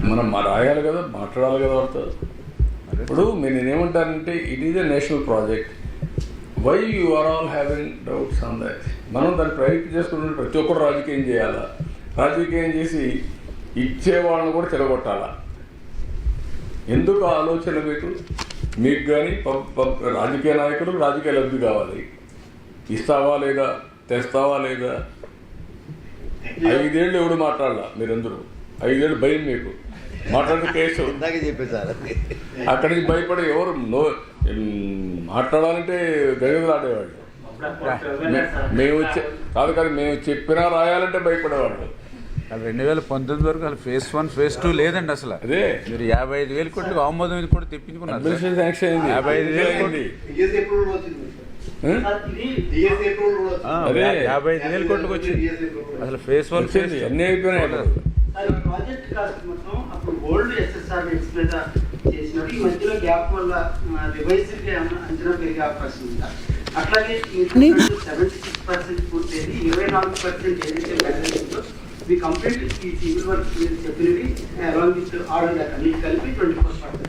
మనం రాయాలి కదా, మాట్లాడాలి కదా వాళ్ళతో. ఇప్పుడు నేనేమంటానంటే it is a national project. Why you are all having doubts on that? మనం దాన్ని ప్రైవేట్ చేసుకుంటే ప్రతి ఒక్కరు రాజకీయం చేయాలా, రాజకీయం చేసి ఇచ్చేవాళ్ళని కూడా చెడగొట్టాలా? ఎందుకు ఆలోచన మీకు కానీ రాజకీయ నాయకులకు రాజకీయ లబ్ధి కావాలి. ఇస్తావా లేదా, తెస్తావా లేదా? 5 ఏళ్ళు ఎవడు మాట్లాడాల? మీరందరూ 5 ఏళ్ళు భయం మీకు మాట్లాడిన కేసు చెప్పేసారు. అక్కడి నుంచి భయపడి ఎవరు మాట్లాడాలంటే గడువులు ఆడేవాళ్ళు. మేము కాదు మేము చెప్పినా రాయాలంటే భయపడేవాళ్ళు. 2019 వరకు అసలు ఫేజ్ 1 ఫేజ్ 2 లేదండి. అసలు అదే మీరు 55,000 కోట్లు ఆమోదం ఇది కూడా తెప్పించుకున్నారు. 55,000 కోట్లు 55,000 కోట్లకు వచ్చింది. అసలు ఫేజ్ 1 ఫేజ్ అన్నీ అయిపోయినాయి. ప్రాజెక్ట్ కాస్ట్ మొత్తం అప్పుడు ఓల్డ్ ఎస్ఎస్ఆర్ ఎక్స్ప్లెయిన్ చేసినప్పుడు ఈ మధ్యలో గ్యాప్ వల్ల రివైజ్డ్ గా అంచనా పెరిగే అవకాశం ఉందా? అట్లాగే 76% పూర్తయింది, 24% ఏదైతే బ్యాలెన్స్ ఉందో వి కంప్లీట్ ఈ సివిల్ వర్క్ మీరు చెప్పినవి అలాంగ్ విత్ ఆర్డర్ అన్ని కలిపి 24%.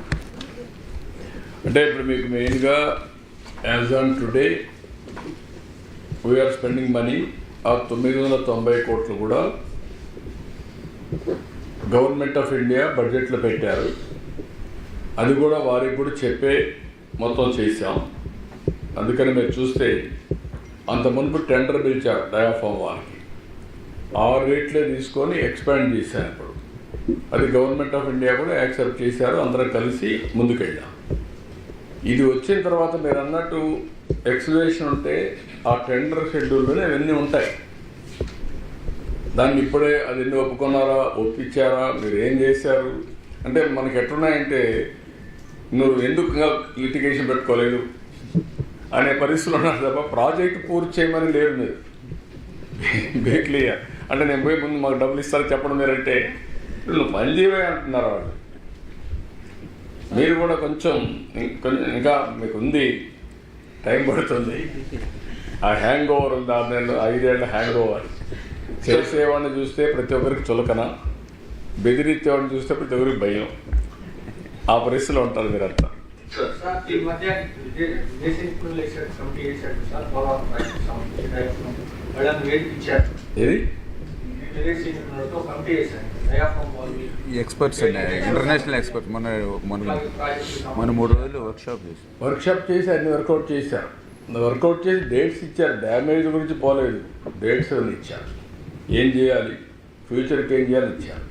అంటే ఇప్పుడు మీకు మెయిన్గా as on today we are spending money. ఆ 990 కోట్లు కూడా గవర్నమెంట్ ఆఫ్ ఇండియా బడ్జెట్లో పెట్టారు. అది కూడా వారికి కూడా చెప్పే మొత్తం చేశాం. అందుకని మీరు చూస్తే అంత మునుపు టెండర్ పిలిచారు డయాఫామ్ వాళ్ళకి, ఆ రేట్లే తీసుకొని ఎక్స్పాండ్ చేశారు. ఇప్పుడు అది గవర్నమెంట్ ఆఫ్ ఇండియా కూడా యాక్సెప్ట్ చేశారు. అందరం కలిసి ముందుకెళ్ళాం. ఇది వచ్చిన తర్వాత మీరు అన్నట్టు ఎక్స్వేషన్ ఉంటే ఆ టెండర్ షెడ్యూల్లోనే అవన్నీ ఉంటాయి. దాన్ని ఇప్పుడే అది ఎన్ని ఒప్పుకున్నారా, ఒప్పించారా, మీరు ఏం చేశారు అంటే మనకి ఎట్లున్నాయంటే నువ్వు ఎందుకు లిటిగేషన్ పెట్టుకోలేదు అనే పరిస్థితులు ఉన్నారు తప్ప ప్రాజెక్ట్ పూర్తి చేయమని లేదు. మీరు క్లియర్ అంటే నేను పోయి ముందు మాకు డబ్బులు ఇస్తారని చెప్పడం మీరంటే నువ్వు పని చేయవే అంటున్నారు వాళ్ళు. మీరు కూడా కొంచెం ఇంకా మీకు ఉంది, టైం పడుతుంది. ఆ హ్యాంగ్ ఓవర్ ఉంది, 5 ఏళ్ళ హ్యాంగ్ ఓవర్. చేసేవాడిని చూస్తే ప్రతి ఒక్కరికి చులకన, బెదిరించేవాడిని చూస్తే ప్రతి ఒక్కరికి భయం. ఆ పరిస్థితిలో ఉంటారు మీరంతా. ఏది ఎక్స్పర్ట్స్ అండి, ఇంటర్నేషనల్ ఎక్స్పర్ట్స్. మన 3 రోజులు వర్క్షాప్ చేసి అన్ని వర్కౌట్ చేశారు. వర్కౌట్ చేసి డేట్స్ ఇచ్చారు. డ్యామేజ్ గురించి పోలేదు, డేట్స్ ఇచ్చారు. ఏం చేయాలి, ఫ్యూచర్కి ఏం చేయాలని ఇచ్చారు.